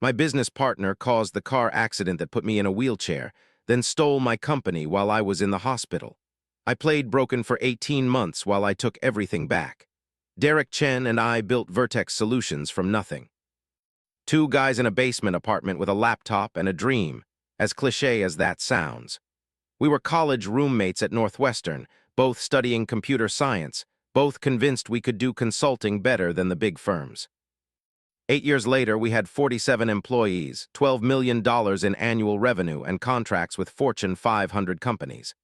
My business partner caused the car accident that put me in a wheelchair, then stole my company while I was in the hospital. I played broken for 18 months while I took everything back. Derek Chen and I built Vertex Solutions from nothing. Two guys in a basement apartment with a laptop and a dream, as cliché as that sounds. We were college roommates at Northwestern, both studying computer science, both convinced we could do consulting better than the big firms. 8 years later, we had 47 employees, $12 million in annual revenue, and contracts with Fortune 500 companies.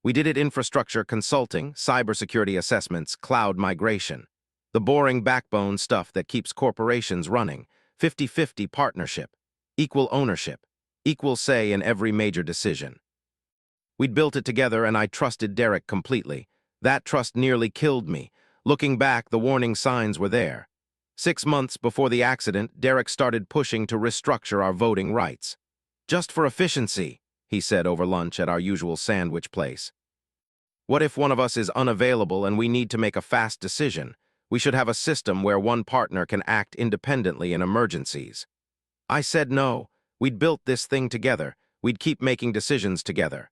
We did it infrastructure consulting, cybersecurity assessments, cloud migration. The boring backbone stuff that keeps corporations running, 50-50 partnership, equal ownership, equal say in every major decision. We'd built it together and I trusted Derek completely. That trust nearly killed me. Looking back, the warning signs were there. 6 months before the accident, Derek started pushing to restructure our voting rights. Just for efficiency, he said over lunch at our usual sandwich place. What if one of us is unavailable and we need to make a fast decision? We should have a system where one partner can act independently in emergencies. I said no. We'd built this thing together. We'd keep making decisions together.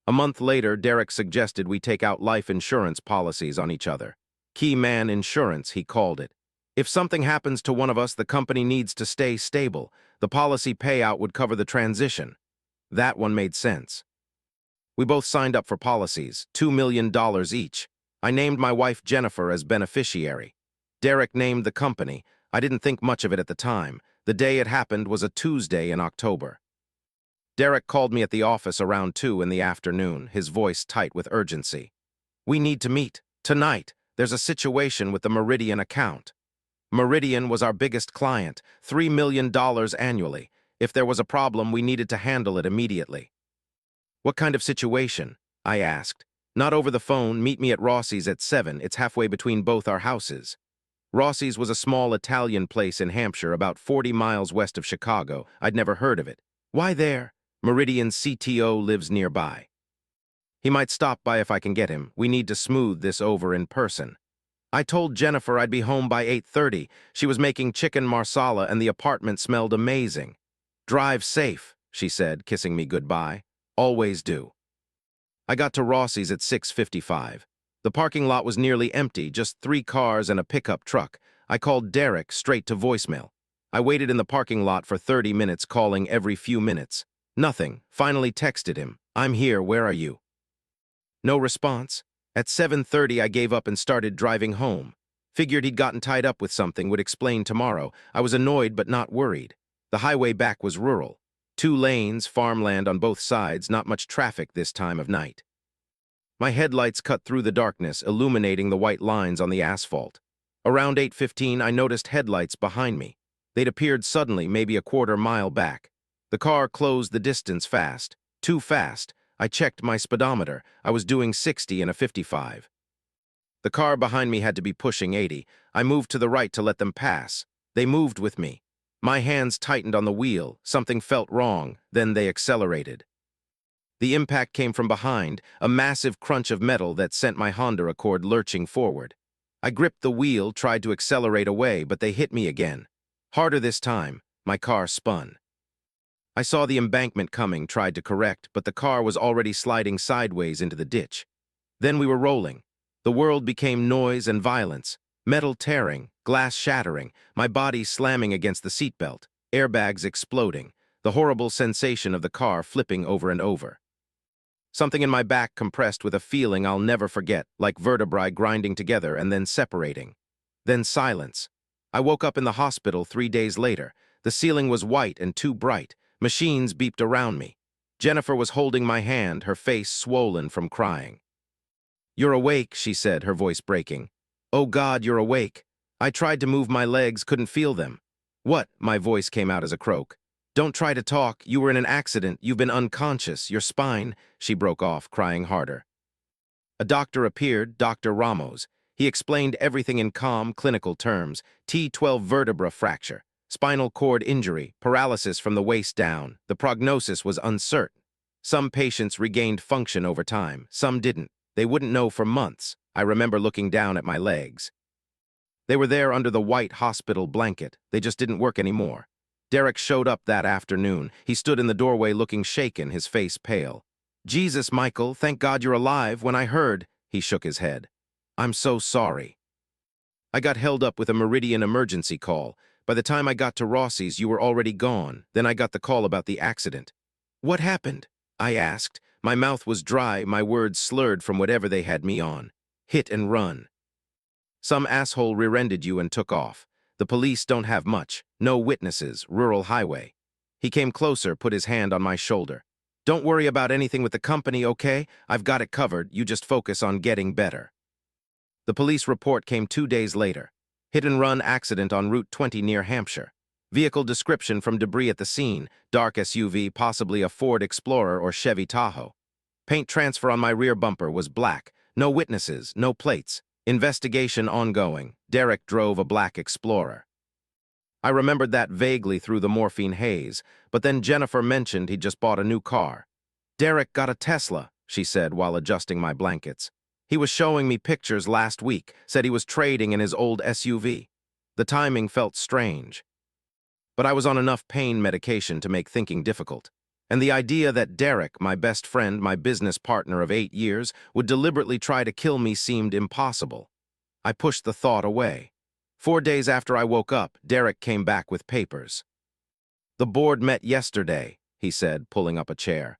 A month later, Derek suggested we take out life insurance policies on each other. Key man insurance, he called it. If something happens to one of us, the company needs to stay stable. The policy payout would cover the transition. That one made sense. We both signed up for policies, $2 million each. I named my wife Jennifer as beneficiary. Derek named the company. I didn't think much of it at the time. The day it happened was a Tuesday in October. Derek called me at the office around 2 in the afternoon, his voice tight with urgency. We need to meet. Tonight. There's a situation with the Meridian account. Meridian was our biggest client, $3 million annually. If there was a problem, we needed to handle it immediately. What kind of situation? I asked. Not over the phone. Meet me at Rossi's at 7. It's halfway between both our houses. Rossi's was a small Italian place in Hampshire, about 40 miles west of Chicago. I'd never heard of it. Why there? Meridian's CTO lives nearby. He might stop by if I can get him. We need to smooth this over in person. I told Jennifer I'd be home by 8:30. She was making chicken marsala and the apartment smelled amazing. Drive safe, she said, kissing me goodbye. Always do. I got to Rossi's at 6:55. The parking lot was nearly empty, just 3 cars and a pickup truck. I called Derek straight to voicemail. I waited in the parking lot for 30 minutes, calling every few minutes. Nothing. Finally texted him. I'm here, where are you? No response. At 7:30, I gave up and started driving home. Figured he'd gotten tied up with something, would explain tomorrow. I was annoyed but not worried. The highway back was rural. 2 lanes, farmland on both sides, not much traffic this time of night. My headlights cut through the darkness, illuminating the white lines on the asphalt. Around 8:15, I noticed headlights behind me. They'd appeared suddenly, maybe a quarter mile back. The car closed the distance fast. Too fast. I checked my speedometer. I was doing 60 in a 55. The car behind me had to be pushing 80. I moved to the right to let them pass. They moved with me. My hands tightened on the wheel. Something felt wrong. Then they accelerated. The impact came from behind, a massive crunch of metal that sent my Honda Accord lurching forward. I gripped the wheel, tried to accelerate away, but they hit me again. Harder this time. My car spun. I saw the embankment coming, tried to correct, but the car was already sliding sideways into the ditch. Then we were rolling. The world became noise and violence. Metal tearing, glass shattering, my body slamming against the seatbelt, airbags exploding, the horrible sensation of the car flipping over and over. Something in my back compressed with a feeling I'll never forget, like vertebrae grinding together and then separating. Then silence. I woke up in the hospital 3 days later. The ceiling was white and too bright. Machines beeped around me. Jennifer was holding my hand, her face swollen from crying. You're awake, she said, her voice breaking. Oh God, you're awake. I tried to move my legs, couldn't feel them. What? My voice came out as a croak. Don't try to talk. You were in an accident. You've been unconscious. Your spine. She broke off, crying harder. A doctor appeared, Dr. Ramos. He explained everything in calm, clinical terms. T12 vertebra fracture. Spinal cord injury, paralysis from the waist down. The prognosis was uncertain. Some patients regained function over time, some didn't. They wouldn't know for months. I remember looking down at my legs. They were there under the white hospital blanket. They just didn't work anymore. Derek showed up that afternoon. He stood in the doorway looking shaken, his face pale. "Jesus, Michael, thank God you're alive. When I heard," he shook his head. "I'm so sorry. I got held up with a Meridian emergency call. By the time I got to Rossi's, you were already gone. Then I got the call about the accident." "What happened?" I asked. My mouth was dry, my words slurred from whatever they had me on. "Hit and run. Some asshole rear-ended you and took off. The police don't have much. No witnesses, rural highway." He came closer, put his hand on my shoulder. "Don't worry about anything with the company, okay? I've got it covered. You just focus on getting better." The police report came 2 days later. Hit-and-run accident on Route 20 near Hampshire. Vehicle description from debris at the scene. Dark SUV, possibly a Ford Explorer or Chevy Tahoe. Paint transfer on my rear bumper was black. No witnesses, no plates. Investigation ongoing. Derek drove a black Explorer. I remembered that vaguely through the morphine haze, but then Jennifer mentioned he'd just bought a new car. "Derek got a Tesla," she said while adjusting my blankets. "He was showing me pictures last week, said he was trading in his old SUV. The timing felt strange. But I was on enough pain medication to make thinking difficult. And the idea that Derek, my best friend, my business partner of 8 years, would deliberately try to kill me seemed impossible. I pushed the thought away. 4 days after I woke up, Derek came back with papers. "The board met yesterday," he said, pulling up a chair.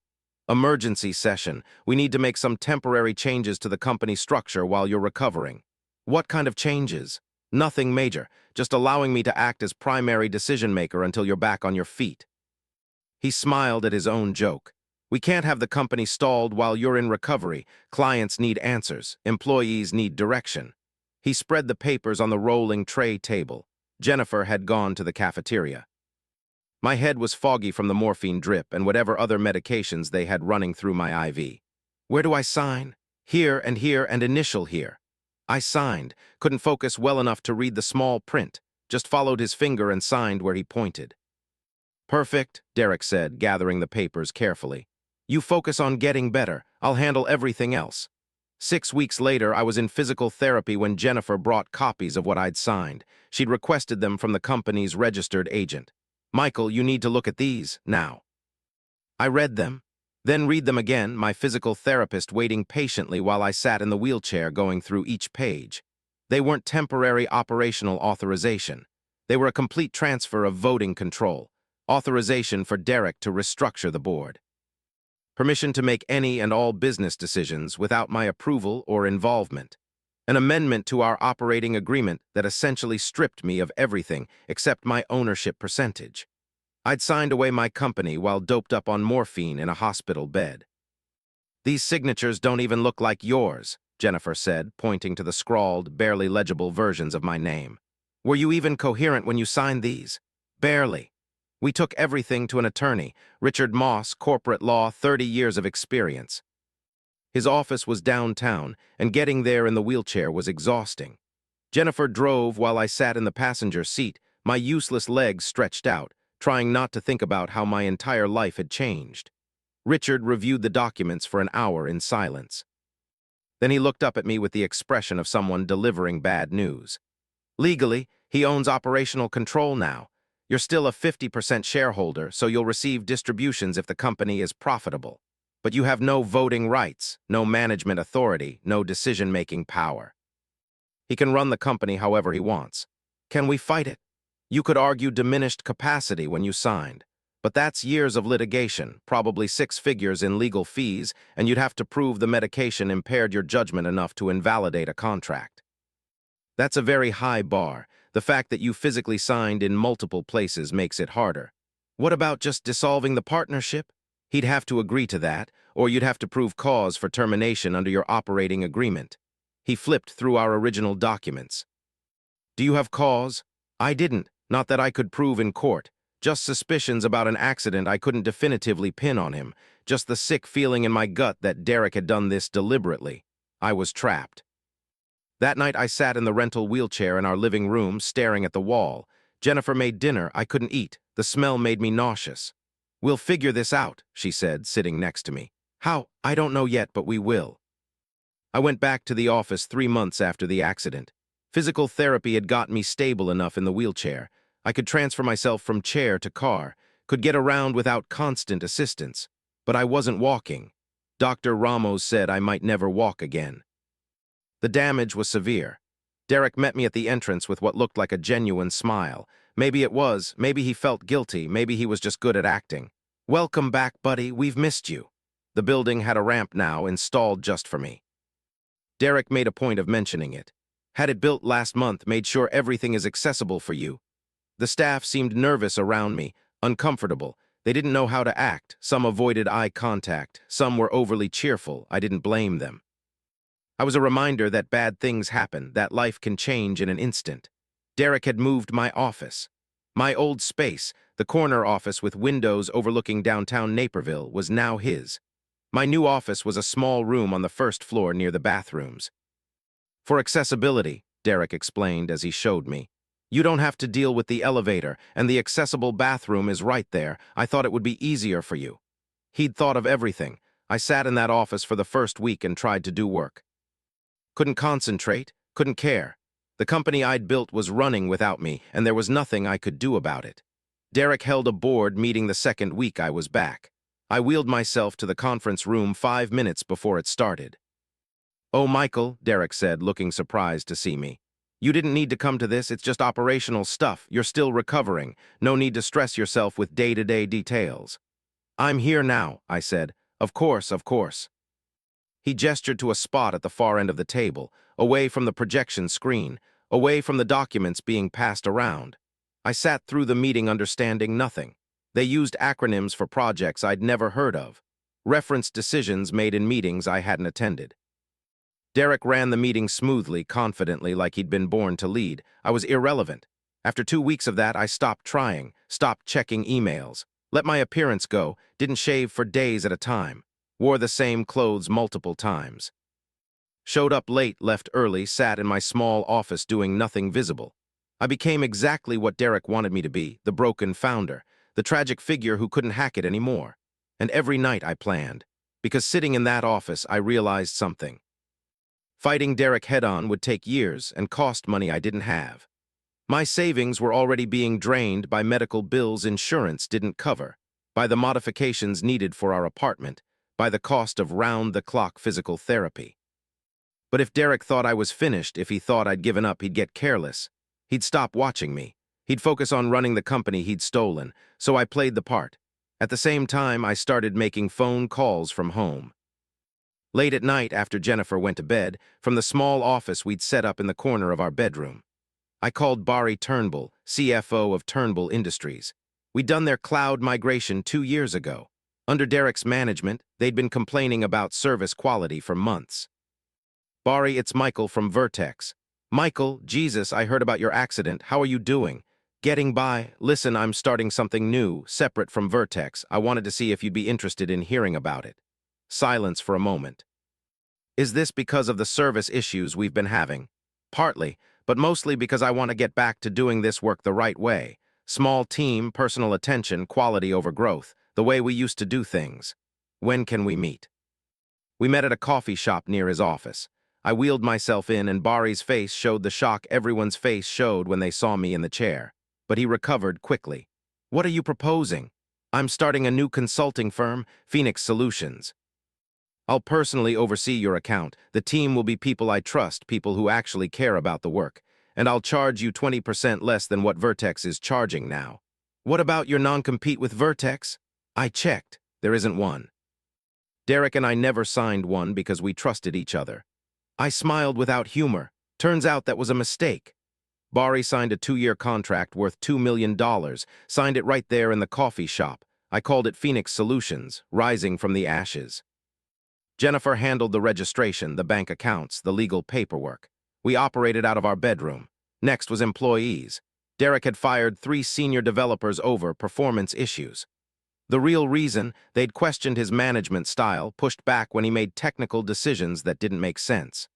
"Emergency session. We need to make some temporary changes to the company structure while you're recovering." "What kind of changes?" "Nothing major, just allowing me to act as primary decision-maker until you're back on your feet." He smiled at his own joke. "We can't have the company stalled while you're in recovery. Clients need answers. Employees need direction." He spread the papers on the rolling tray table. Jennifer had gone to the cafeteria. My head was foggy from the morphine drip and whatever other medications they had running through my IV. "Where do I sign?" "Here and initial here." I signed, couldn't focus well enough to read the small print, just followed his finger and signed where he pointed. "Perfect," Derek said, gathering the papers carefully. "You focus on getting better. I'll handle everything else." 6 weeks later, I was in physical therapy when Jennifer brought copies of what I'd signed. She'd requested them from the company's registered agent. "Michael, you need to look at these, now." I read them, then read them again, my physical therapist waiting patiently while I sat in the wheelchair going through each page. They weren't temporary operational authorization. They were a complete transfer of voting control. Authorization for Derek to restructure the board. Permission to make any and all business decisions without my approval or involvement. An amendment to our operating agreement that essentially stripped me of everything except my ownership percentage. I'd signed away my company while doped up on morphine in a hospital bed. "These signatures don't even look like yours," Jennifer said, pointing to the scrawled, barely legible versions of my name. "Were you even coherent when you signed these?" "Barely. We took everything to an attorney, Richard Moss, corporate law, 30 years of experience." His office was downtown, and getting there in the wheelchair was exhausting. Jennifer drove while I sat in the passenger seat, my useless legs stretched out, trying not to think about how my entire life had changed. Richard reviewed the documents for an hour in silence. Then he looked up at me with the expression of someone delivering bad news. "Legally, he owns operational control now. You're still a 50% shareholder, so you'll receive distributions if the company is profitable. But you have no voting rights, no management authority, no decision-making power. He can run the company however he wants. Can we fight it? You could argue diminished capacity when you signed. But that's years of litigation, probably 6 figures in legal fees, and you'd have to prove the medication impaired your judgment enough to invalidate a contract. That's a very high bar. The fact that you physically signed in multiple places makes it harder. What about just dissolving the partnership? He'd have to agree to that, or you'd have to prove cause for termination under your operating agreement." He flipped through our original documents. "Do you have cause?" "I didn't, not that I could prove in court. Just suspicions about an accident I couldn't definitively pin on him. Just the sick feeling in my gut that Derek had done this deliberately. I was trapped." That night I sat in the rental wheelchair in our living room, staring at the wall. Jennifer made dinner I couldn't eat. The smell made me nauseous. "We'll figure this out," she said, sitting next to me. "How? I don't know yet, but we will." I went back to the office 3 months after the accident. Physical therapy had got me stable enough in the wheelchair. I could transfer myself from chair to car, could get around without constant assistance. But I wasn't walking. Dr. Ramos said I might never walk again. The damage was severe. Derek met me at the entrance with what looked like a genuine smile. Maybe it was, maybe he felt guilty, maybe he was just good at acting. "Welcome back, buddy, we've missed you." The building had a ramp now, installed just for me. Derek made a point of mentioning it. "Had it built last month, made sure everything is accessible for you." The staff seemed nervous around me, uncomfortable. They didn't know how to act. Some avoided eye contact. Some were overly cheerful. I didn't blame them. I was a reminder that bad things happen, that life can change in an instant. Derek had moved my office. My old space, the corner office with windows overlooking downtown Naperville, was now his. My new office was a small room on the first floor near the bathrooms. "For accessibility," Derek explained as he showed me. "You don't have to deal with the elevator, and the accessible bathroom is right there. I thought it would be easier for you." He'd thought of everything. I sat in that office for the first week and tried to do work. Couldn't concentrate, couldn't care. The company I'd built was running without me, and there was nothing I could do about it. Derek held a board meeting the second week I was back. I wheeled myself to the conference room 5 minutes before it started. "Oh, Michael," Derek said, looking surprised to see me. "You didn't need to come to this, it's just operational stuff. You're still recovering. No need to stress yourself with day-to-day details." "I'm here now," I said. Of course, of course." He gestured to a spot at the far end of the table, away from the projection screen, away from the documents being passed around. I sat through the meeting understanding nothing. They used acronyms for projects I'd never heard of, referenced decisions made in meetings I hadn't attended. Derek ran the meeting smoothly, confidently, like he'd been born to lead. I was irrelevant. After 2 weeks of that, I stopped trying, stopped checking emails, let my appearance go, didn't shave for days at a time, wore the same clothes multiple times. Showed up late, left early, sat in my small office doing nothing visible. I became exactly what Derek wanted me to be, the broken founder, the tragic figure who couldn't hack it anymore. And every night I planned, because sitting in that office I realized something. Fighting Derek head-on would take years and cost money I didn't have. My savings were already being drained by medical bills insurance didn't cover, by the modifications needed for our apartment, by the cost of round-the-clock physical therapy. But if Derek thought I was finished, if he thought I'd given up, he'd get careless. He'd stop watching me. He'd focus on running the company he'd stolen, so I played the part. At the same time, I started making phone calls from home. Late at night, after Jennifer went to bed, from the small office we'd set up in the corner of our bedroom. I called Barry Turnbull, CFO of Turnbull Industries. We'd done their cloud migration 2 years ago. Under Derek's management, they'd been complaining about service quality for months. "Barry, it's Michael from Vertex." "Michael, Jesus, I heard about your accident. How are you doing?" "Getting by. Listen, I'm starting something new, separate from Vertex. I wanted to see if you'd be interested in hearing about it." Silence for a moment. "Is this because of the service issues we've been having?" "Partly, but mostly because I want to get back to doing this work the right way. Small team, personal attention, quality over growth, the way we used to do things. When can we meet?" We met at a coffee shop near his office. I wheeled myself in, and Barry's face showed the shock everyone's face showed when they saw me in the chair. But he recovered quickly. "What are you proposing?" "I'm starting a new consulting firm, Phoenix Solutions. I'll personally oversee your account. The team will be people I trust, people who actually care about the work. And I'll charge you 20% less than what Vertex is charging now." "What about your non-compete with Vertex?" I checked. There isn't one. Derek and I never signed one because we trusted each other. I smiled without humor. Turns out that was a mistake. Barry signed a 2-year contract worth $2 million, signed it right there in the coffee shop. I called it Phoenix Solutions, rising from the ashes. Jennifer handled the registration, the bank accounts, the legal paperwork. We operated out of our bedroom. Next was employees. Derek had fired 3 senior developers over performance issues. The real reason, they'd questioned his management style, pushed back when he made technical decisions that didn't make sense.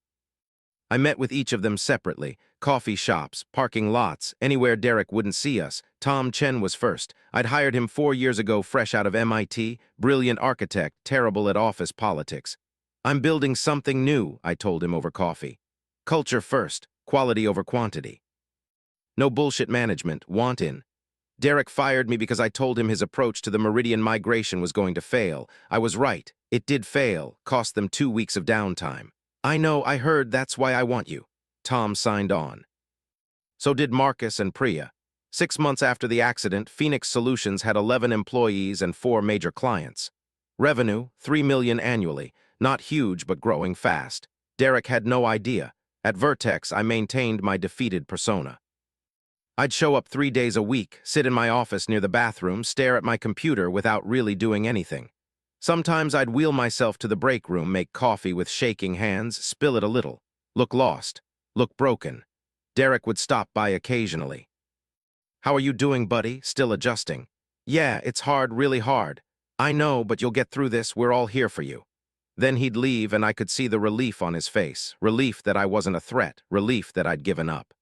I met with each of them separately, coffee shops, parking lots, anywhere Derek wouldn't see us. Tom Chen was first. I'd hired him 4 years ago, fresh out of MIT, brilliant architect, terrible at office politics. "I'm building something new," I told him over coffee. "Culture first, quality over quantity." No bullshit management, want in. Derek fired me because I told him his approach to the Meridian migration was going to fail. I was right. It did fail, cost them 2 weeks of downtime. I know, I heard, that's why I want you. Tom signed on. So did Marcus and Priya. 6 months after the accident, Phoenix Solutions had 11 employees and 4 major clients. Revenue, $3 million annually. Not huge, but growing fast. Derek had no idea. At Vertex, I maintained my defeated persona. I'd show up 3 days a week, sit in my office near the bathroom, stare at my computer without really doing anything. Sometimes I'd wheel myself to the break room, make coffee with shaking hands, spill it a little, look lost, look broken. Derek would stop by occasionally. "How are you doing, buddy? Still adjusting?" "Yeah, it's hard, really hard." "I know, but you'll get through this, we're all here for you." Then he'd leave and I could see the relief on his face, relief that I wasn't a threat, relief that I'd given up.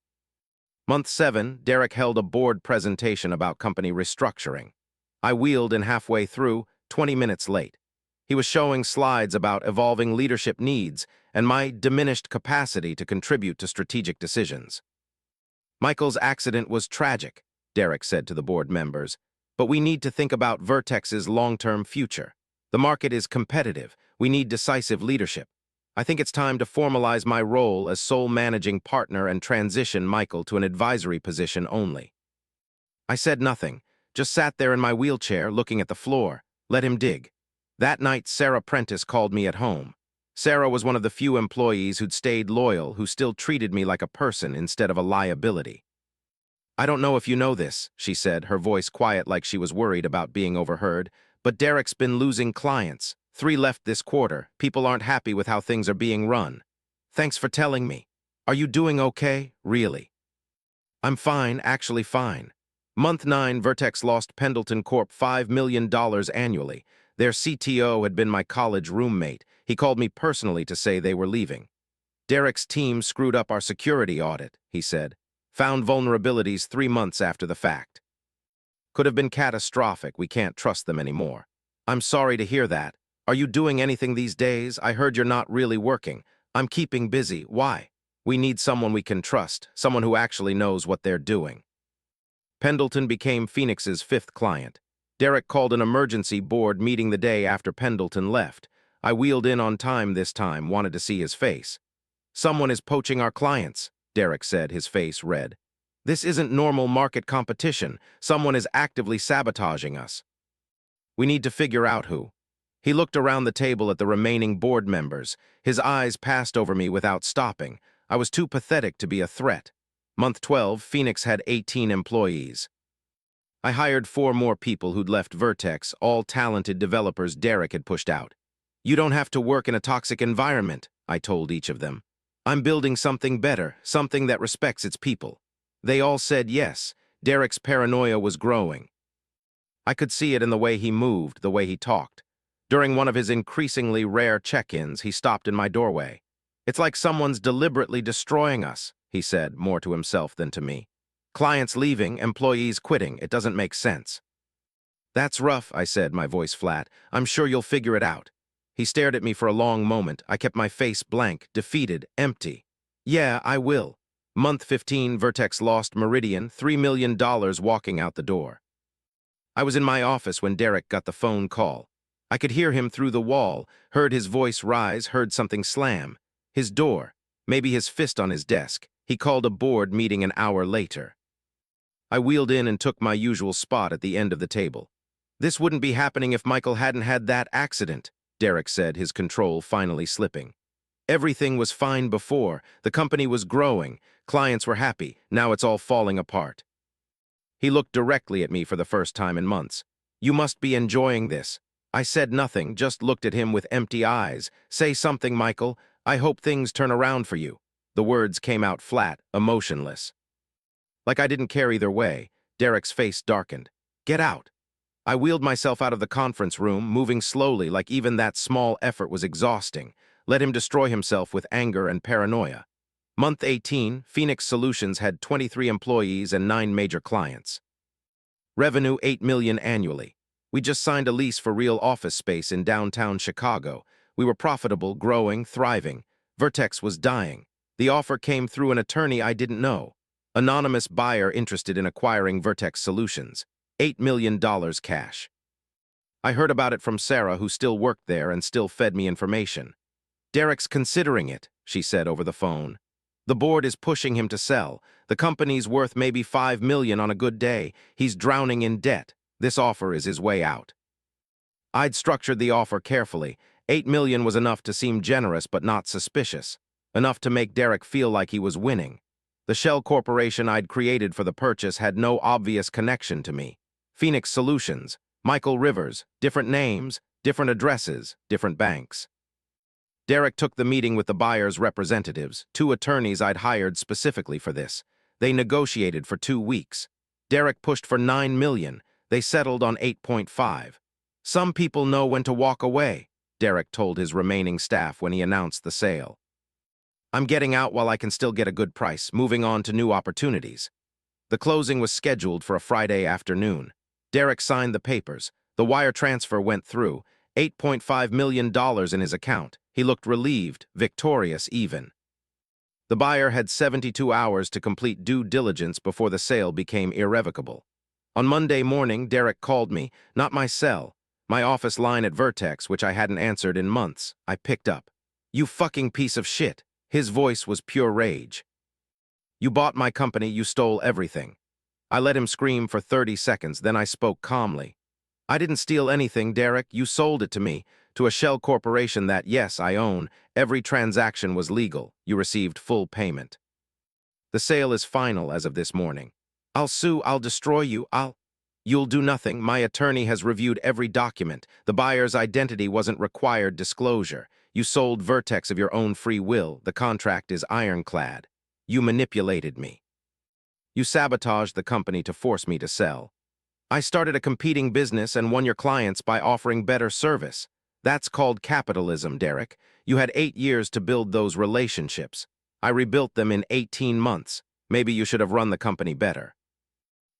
Month 7, Derek held a board presentation about company restructuring. I wheeled in halfway through, 20 minutes late. He was showing slides about evolving leadership needs and my diminished capacity to contribute to strategic decisions. "Michael's accident was tragic," Derek said to the board members, "but we need to think about Vertex's long-term future. The market is competitive. We need decisive leadership. I think it's time to formalize my role as sole managing partner and transition Michael to an advisory position only." I said nothing, just sat there in my wheelchair looking at the floor, let him dig. That night, Sarah Prentice called me at home. Sarah was one of the few employees who'd stayed loyal, who still treated me like a person instead of a liability. "I don't know if you know this," she said, her voice quiet like she was worried about being overheard, "but Derek's been losing clients. 3 left this quarter. People aren't happy with how things are being run. Thanks for telling me. Are you doing okay, really?" "I'm fine, actually fine." Month 9, Vertex lost Pendleton Corp. $5 million annually. Their CTO had been my college roommate. He called me personally to say they were leaving. "Derek's team screwed up our security audit," he said. "Found vulnerabilities 3 months after the fact. Could have been catastrophic. We can't trust them anymore." "I'm sorry to hear that. Are you doing anything these days? I heard you're not really working." "I'm keeping busy." "Why?" "We need someone we can trust, someone who actually knows what they're doing." Pendleton became Phoenix's 5th client. Derek called an emergency board meeting the day after Pendleton left. I wheeled in on time this time, wanted to see his face. "Someone is poaching our clients," Derek said, his face red. "This isn't normal market competition. Someone is actively sabotaging us. We need to figure out who." He looked around the table at the remaining board members. His eyes passed over me without stopping. I was too pathetic to be a threat. Month 12, Phoenix had 18 employees. I hired 4 more people who'd left Vertex, all talented developers Derek had pushed out. "You don't have to work in a toxic environment," I told each of them. "I'm building something better, something that respects its people." They all said yes. Derek's paranoia was growing. I could see it in the way he moved, the way he talked. During one of his increasingly rare check-ins, he stopped in my doorway. "It's like someone's deliberately destroying us," he said, more to himself than to me. "Clients leaving, employees quitting. It doesn't make sense." "That's rough," I said, my voice flat. "I'm sure you'll figure it out." He stared at me for a long moment. I kept my face blank, defeated, empty. "Yeah, I will." Month 15, Vertex lost Meridian, $3 million walking out the door. I was in my office when Derek got the phone call. I could hear him through the wall, heard his voice rise, heard something slam. His door, maybe his fist on his desk. He called a board meeting an hour later. I wheeled in and took my usual spot at the end of the table. "This wouldn't be happening if Michael hadn't had that accident," Derek said, his control finally slipping. "Everything was fine before. The company was growing. Clients were happy. Now it's all falling apart." He looked directly at me for the first time in months. "You must be enjoying this." I said nothing, just looked at him with empty eyes. "Say something, Michael. I hope things turn around for you." The words came out flat, emotionless. Like I didn't care either way. Derek's face darkened. "Get out." I wheeled myself out of the conference room, moving slowly like even that small effort was exhausting. Let him destroy himself with anger and paranoia. Month 18, Phoenix Solutions had 23 employees and 9 major clients. Revenue $8 million annually. We just signed a lease for real office space in downtown Chicago. We were profitable, growing, thriving. Vertex was dying. The offer came through an attorney I didn't know. Anonymous buyer interested in acquiring Vertex Solutions. $8 million cash. I heard about it from Sarah, who still worked there and still fed me information. Derek's considering it, she said over the phone. The board is pushing him to sell. The company's worth maybe $5 million on a good day. He's drowning in debt. This offer is his way out. I'd structured the offer carefully. $8 million was enough to seem generous but not suspicious. Enough to make Derek feel like he was winning. The shell corporation I'd created for the purchase had no obvious connection to me. Phoenix Solutions, Michael Rivers, different names, different addresses, different banks. Derek took the meeting with the buyer's representatives, 2 attorneys I'd hired specifically for this. They negotiated for 2 weeks. Derek pushed for $9 million. They settled on 8.5. Some people know when to walk away, Derek told his remaining staff when he announced the sale. I'm getting out while I can still get a good price, moving on to new opportunities. The closing was scheduled for a Friday afternoon. Derek signed the papers. The wire transfer went through. $8.5 million in his account. He looked relieved, victorious even. The buyer had 72 hours to complete due diligence before the sale became irrevocable. On Monday morning, Derek called me, not my cell, my office line at Vertex, which I hadn't answered in months. I picked up. "You fucking piece of shit." His voice was pure rage. "You bought my company, you stole everything." I let him scream for 30 seconds, then I spoke calmly. "I didn't steal anything, Derek. You sold it to me, to a shell corporation that, yes, I own. Every transaction was legal. You received full payment. The sale is final as of this morning. I'll sue, I'll destroy you, You'll do nothing. My attorney has reviewed every document. The buyer's identity wasn't required disclosure. You sold Vertex of your own free will. The contract is ironclad. You manipulated me. You sabotaged the company to force me to sell. I started a competing business and won your clients by offering better service. That's called capitalism, Derek. You had 8 years to build those relationships. I rebuilt them in 18 months. Maybe you should have run the company better."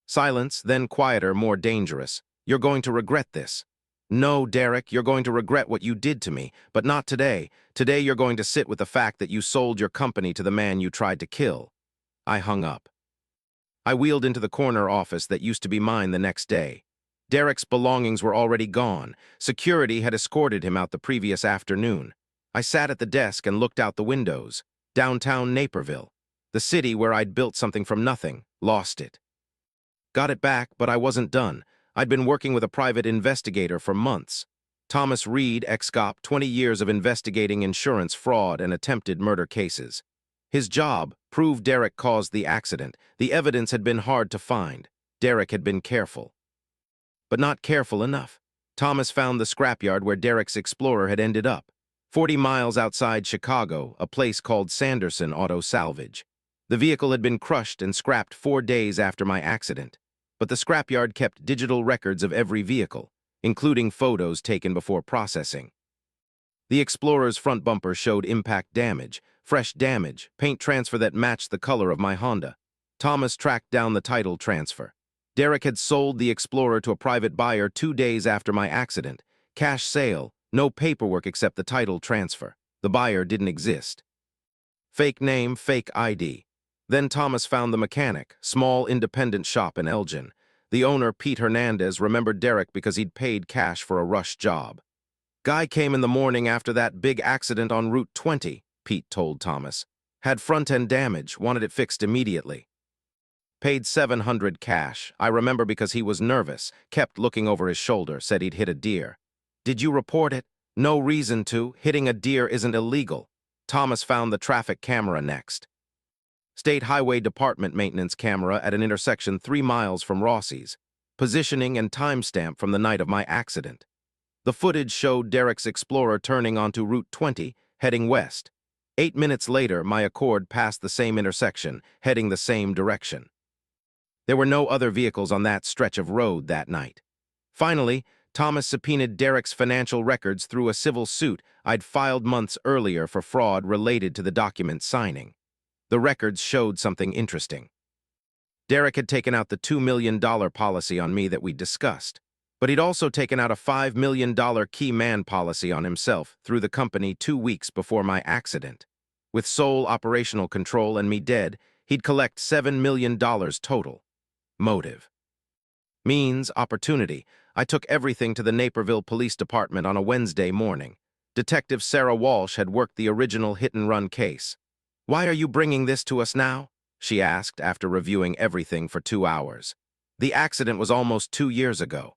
Silence, then quieter, more dangerous. "You're going to regret this." "No, Derek, you're going to regret what you did to me, but not today. Today you're going to sit with the fact that you sold your company to the man you tried to kill." I hung up. I wheeled into the corner office that used to be mine the next day. Derek's belongings were already gone. Security had escorted him out the previous afternoon. I sat at the desk and looked out the windows. Downtown Naperville. The city where I'd built something from nothing, lost it. Got it back, but I wasn't done. I'd been working with a private investigator for months. Thomas Reed, ex-cop, 20 years of investigating insurance fraud and attempted murder cases. His job proved Derek caused the accident. The evidence had been hard to find. Derek had been careful. But not careful enough. Thomas found the scrapyard where Derek's Explorer had ended up. 40 miles outside Chicago, a place called Sanderson Auto Salvage. The vehicle had been crushed and scrapped 4 days after my accident. But the scrapyard kept digital records of every vehicle, including photos taken before processing. The Explorer's front bumper showed impact damage, fresh damage, paint transfer that matched the color of my Honda. Thomas tracked down the title transfer. Derek had sold the Explorer to a private buyer 2 days after my accident. Cash sale, no paperwork except the title transfer. The buyer didn't exist. Fake name, fake ID. Then Thomas found the mechanic, small independent shop in Elgin. The owner, Pete Hernandez, remembered Derek because he'd paid cash for a rush job. "Guy came in the morning after that big accident on Route 20, Pete told Thomas. Had front-end damage, wanted it fixed immediately. Paid $700 cash. I remember because he was nervous, kept looking over his shoulder, said he'd hit a deer. Did you report it? No reason to. Hitting a deer isn't illegal. Thomas found the traffic camera next. State Highway Department maintenance camera at an intersection 3 miles from Rossi's. Positioning and timestamp from the night of my accident. The footage showed Derek's Explorer turning onto Route 20, heading west. 8 minutes later, my Accord passed the same intersection, heading the same direction. There were no other vehicles on that stretch of road that night. Finally, Thomas subpoenaed Derek's financial records through a civil suit I'd filed months earlier for fraud related to the document signing. The records showed something interesting. Derek had taken out the $2 million policy on me that we'd discussed, but he'd also taken out a $5 million key man policy on himself through the company 2 weeks before my accident. With sole operational control and me dead, He'd collect $7 million total. Motive. Means, opportunity. I took everything to the Naperville Police Department on a Wednesday morning. Detective Sarah Walsh had worked the original hit-and-run case. "Why are you bringing this to us now?" she asked after reviewing everything for 2 hours. "The accident was almost 2 years ago."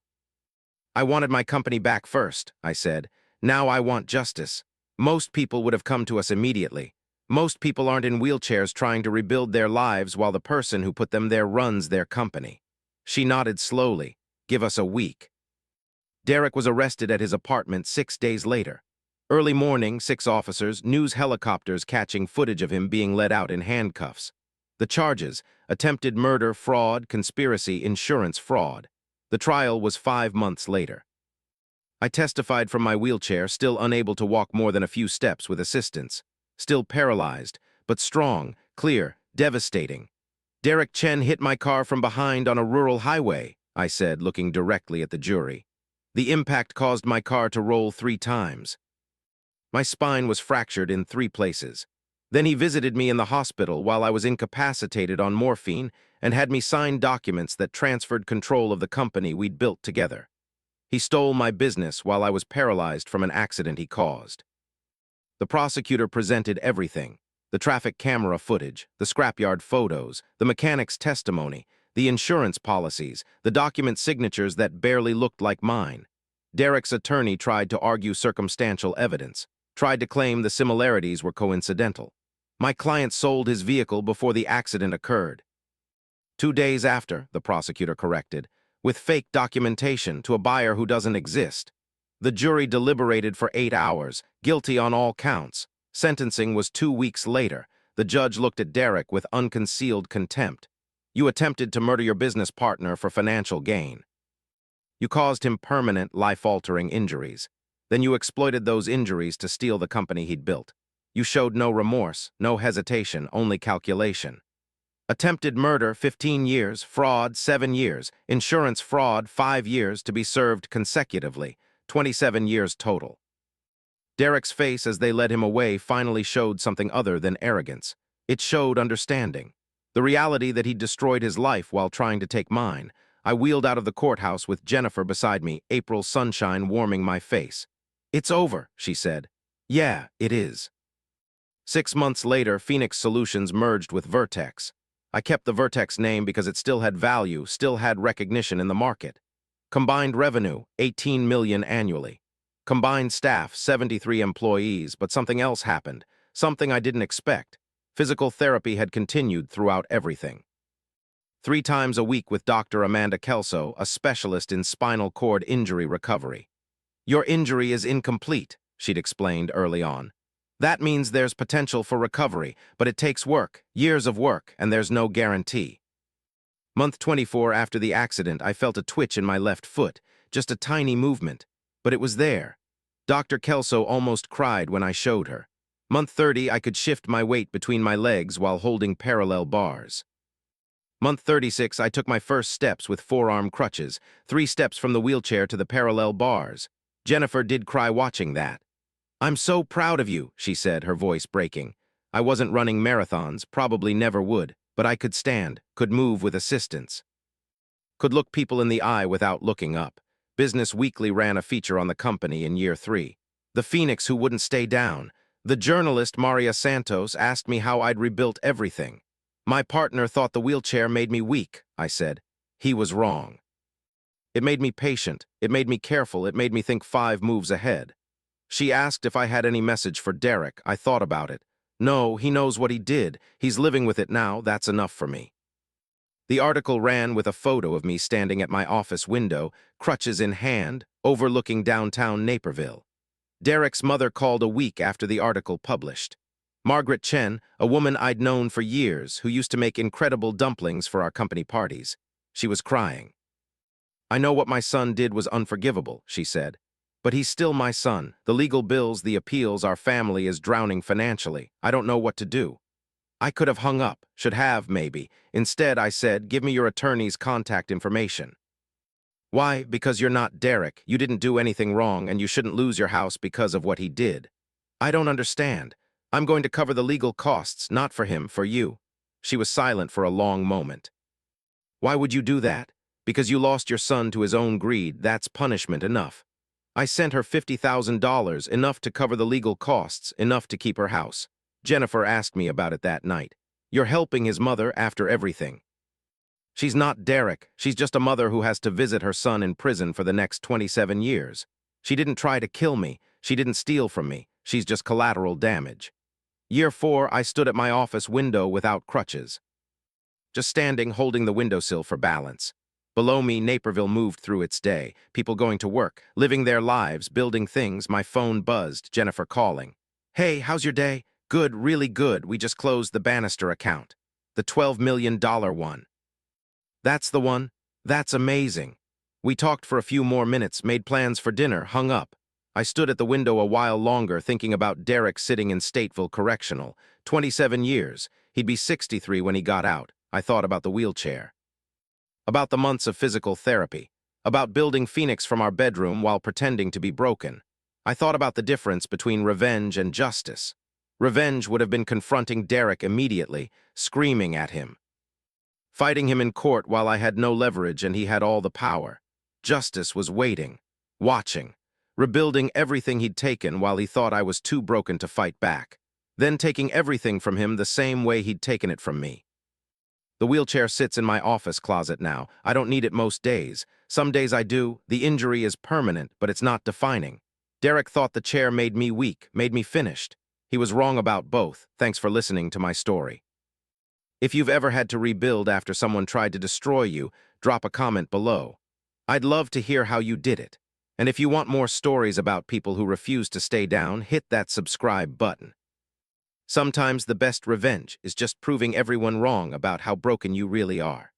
"I wanted my company back first," I said. "Now I want justice. Most people would have come to us immediately. Most people aren't in wheelchairs trying to rebuild their lives while the person who put them there runs their company." She nodded slowly. "Give us a week." Derek was arrested at his apartment 6 days later. Early morning, 6 officers, news helicopters catching footage of him being led out in handcuffs. The charges: attempted murder, fraud, conspiracy, insurance fraud. The trial was 5 months later. I testified from my wheelchair, still unable to walk more than a few steps with assistance. Still paralyzed, but strong, clear, devastating. "Derek Chen hit my car from behind on a rural highway," I said, looking directly at the jury. "The impact caused my car to roll 3 times. My spine was fractured in 3 places. Then he visited me in the hospital while I was incapacitated on morphine and had me sign documents that transferred control of the company we'd built together. He stole my business while I was paralyzed from an accident he caused." The prosecutor presented everything: the traffic camera footage, the scrapyard photos, the mechanic's testimony, the insurance policies, the document signatures that barely looked like mine. Derek's attorney tried to argue circumstantial evidence, tried to claim the similarities were coincidental. My client sold his vehicle before the accident occurred. 2 days after, the prosecutor corrected, with fake documentation to a buyer who doesn't exist. The jury deliberated for 8 hours, guilty on all counts. Sentencing was 2 weeks later. The judge looked at Derek with unconcealed contempt. "You attempted to murder your business partner for financial gain. You caused him permanent, life-altering injuries. Then you exploited those injuries to steal the company he'd built. You showed no remorse, no hesitation, only calculation. Attempted murder, 15 years, fraud, 7 years, insurance fraud, 5 years, to be served consecutively, 27 years total." Derek's face as they led him away finally showed something other than arrogance. It showed understanding. The reality that he'd destroyed his life while trying to take mine. I wheeled out of the courthouse with Jennifer beside me, April sunshine warming my face. "It's over," she said. "Yeah, it is." 6 months later, Phoenix Solutions merged with Vertex. I kept the Vertex name because it still had value, still had recognition in the market. Combined revenue, $18 million annually. Combined staff, 73 employees, but something else happened, something I didn't expect. Physical therapy had continued throughout everything. 3 times a week with Dr. Amanda Kelso, a specialist in spinal cord injury recovery. "Your injury is incomplete," she'd explained early on. "That means there's potential for recovery, but it takes work, years of work, and there's no guarantee." Month 24 after the accident, I felt a twitch in my left foot, just a tiny movement, but it was there. Dr. Kelso almost cried when I showed her. Month 30, I could shift my weight between my legs while holding parallel bars. Month 36, I took my first steps with forearm crutches, 3 steps from the wheelchair to the parallel bars. Jennifer did cry watching that. "I'm so proud of you," she said, her voice breaking. I wasn't running marathons, probably never would, but I could stand, could move with assistance. Could look people in the eye without looking up. Business Weekly ran a feature on the company in year 3. The Phoenix who wouldn't stay down. The journalist Maria Santos asked me how I'd rebuilt everything. "My partner thought the wheelchair made me weak," I said. "He was wrong. It made me patient, it made me careful, it made me think 5 moves ahead." She asked if I had any message for Derek. I thought about it. No, he knows what he did. He's living with it now. That's enough for me. The article ran with a photo of me standing at my office window, crutches in hand, overlooking downtown Naperville. Derek's mother called a week after the article published. Margaret Chen, a woman I'd known for years who used to make incredible dumplings for our company parties. She was crying. "I know what my son did was unforgivable," she said. "But he's still my son. The legal bills, the appeals, our family is drowning financially. I don't know what to do." I could have hung up, should have, maybe. Instead, I said, "Give me your attorney's contact information." "Why? Because you're not Derek. You didn't do anything wrong, and you shouldn't lose your house because of what he did." "I don't understand. I'm going to cover the legal costs, not for him, for you." She was silent for a long moment. Why would you do that? Because you lost your son to his own greed. That's punishment enough. I sent her $50,000, enough to cover the legal costs, enough to keep her house. Jennifer asked me about it that night. You're helping his mother after everything. She's not Derek. She's just a mother who has to visit her son in prison for the next 27 years. She didn't try to kill me. She didn't steal from me. She's just collateral damage. Year 4, I stood at my office window without crutches, just standing, holding the windowsill for balance. Below me, Naperville moved through its day, people going to work, living their lives, building things. My phone buzzed, Jennifer calling. Hey, how's your day? Good, really good. We just closed the Bannister account. The $12 million one. That's the one? That's amazing. We talked for a few more minutes, made plans for dinner, hung up. I stood at the window a while longer, thinking about Derek sitting in Stateville Correctional. 27 years. He'd be 63 when he got out. I thought about the wheelchair. About the months of physical therapy. About building Phoenix from our bedroom while pretending to be broken. I thought about the difference between revenge and justice. Revenge would have been confronting Derek immediately, screaming at him, fighting him in court while I had no leverage and he had all the power. Justice was waiting, watching, rebuilding everything he'd taken while he thought I was too broken to fight back, then taking everything from him the same way he'd taken it from me. The wheelchair sits in my office closet now. I don't need it most days. Some days I do. The injury is permanent, but it's not defining. Derek thought the chair made me weak, made me finished. He was wrong about both. Thanks for listening to my story. If you've ever had to rebuild after someone tried to destroy you, drop a comment below. I'd love to hear how you did it. And if you want more stories about people who refuse to stay down, hit that subscribe button. Sometimes the best revenge is just proving everyone wrong about how broken you really are.